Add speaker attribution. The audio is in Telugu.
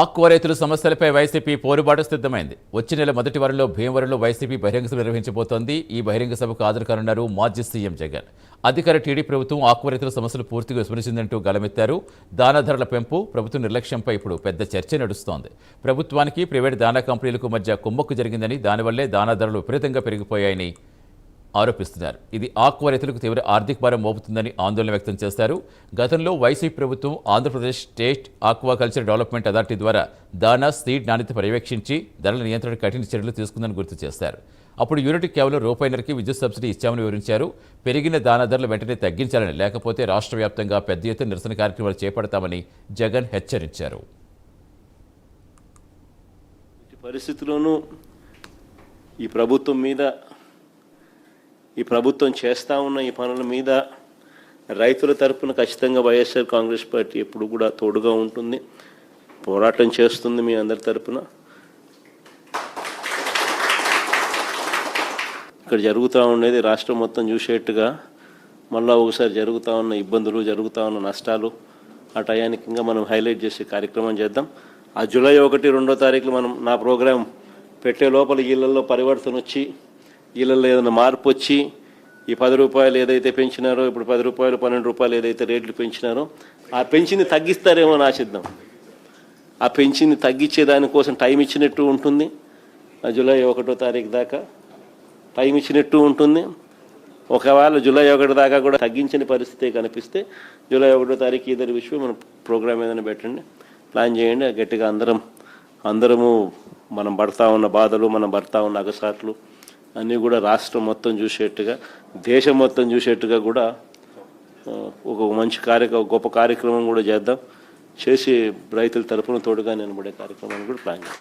Speaker 1: ఆక్వా రైతుల సమస్యలపై వైసీపీ పోరుబాటు సిద్ధమైంది. వచ్చే నెల మొదటి వారంలో భీమవరంలో వైసీపీ బహిరంగ సభ నిర్వహించబోతోంది. ఈ బహిరంగ సభకు హాజరు కానున్నారు మాజీ సీఎం జగన్. అధికార టీడీపీ ప్రభుత్వం ఆక్వా రైతుల సమస్యలు పూర్తిగా విస్మరించిందంటూ గలమెత్తారు. దానా ధరల పెంపు, ప్రభుత్వ నిర్లక్ష్యంపై ఇప్పుడు పెద్ద చర్చ నడుస్తోంది. ప్రభుత్వానికి ప్రైవేట్ దానా కంపెనీలకు మధ్య కుమ్మక్కు జరిగిందని, దానివల్లే దానా ధరలు విపరీతంగా పెరిగిపోయాయని ఆరోపిస్తున్నారు. ఇది ఆక్వా రైతులకు తీవ్ర ఆర్థిక భారం మోపుతుందని ఆందోళన వ్యక్తం చేశారు. గతంలో వైసీపీ ప్రభుత్వం Andhra Pradesh state aquaculture development authority ద్వారా దానా సీడ్ నాణ్యత పర్యవేక్షించి ధరల నియంత్రణ కఠిన చర్యలు తీసుకుందని గుర్తు చేశారు. అప్పుడు యూనిట్కి కేవలం రూపాయిన్నరకి విద్యుత్ సబ్సిడీ ఇచ్చామని వివరించారు. పెరిగిన దానా ధరలు వెంటనే తగ్గించాలని, లేకపోతే రాష్ట్ర వ్యాప్తంగా పెద్ద ఎత్తున నిరసన కార్యక్రమాలు చేపడతామని జగన్ హెచ్చరించారు.
Speaker 2: పరిస్థితుల్లోనూ ఈ ప్రభుత్వం చేస్తూ ఉన్న ఈ పనుల మీద రైతుల తరపున ఖచ్చితంగా వైఎస్ఆర్ కాంగ్రెస్ పార్టీ ఎప్పుడు కూడా తోడుగా ఉంటుంది, పోరాటం చేస్తుంది మీ అందరి తరపున. ఇక్కడ జరుగుతూ ఉండేది రాష్ట్రం మొత్తం చూసేట్టుగా మళ్ళీ ఒకసారి జరుగుతూ ఉన్న ఇబ్బందులు, జరుగుతూ ఉన్న నష్టాలు ఆ టయానికి ఇంకా మనం హైలైట్ చేసే కార్యక్రమం చేద్దాం. ఆ జూలై 1, 2వ తారీఖులో మనం నా ప్రోగ్రాం పెట్టే లోపల ఇళ్లలో పరివర్తన వచ్చి, ఇళ్లలో ఏదైనా మార్పు వచ్చి, ఈ 10 రూపాయలు ఏదైతే పెంచినారో, ఇప్పుడు 10 రూపాయలు 12 రూపాయలు ఏదైతే రేట్లు పెంచినారో ఆ పెంచింది తగ్గిస్తారేమో అని ఆశిద్దాం. ఆ పెంచింది తగ్గించే దానికోసం టైం ఇచ్చినట్టు ఉంటుంది. జూలై 1వ తారీఖు దాకా టైం ఇచ్చినట్టు ఉంటుంది. ఒకవేళ జూలై 1 దాకా కూడా తగ్గించని పరిస్థితి కనిపిస్తే జూలై 1వ తారీఖు ఇద్దరు విషయం మనం ప్రోగ్రామ్ ఏదైనా పెట్టండి, ప్లాన్ చేయండి. గట్టిగా అందరము మనం పడతా ఉన్న బాధలు, మనం పడతా ఉన్న అగసాట్లు అన్నీ కూడా రాష్ట్రం మొత్తం చూసేట్టుగా, దేశం మొత్తం చూసేట్టుగా కూడా ఒక మంచి గొప్ప కార్యక్రమం కూడా చేద్దాం. చేసి రైతుల తరపున తోడుగా నిలబడే కార్యక్రమాన్ని కూడా ప్లాన్ చేద్దాం.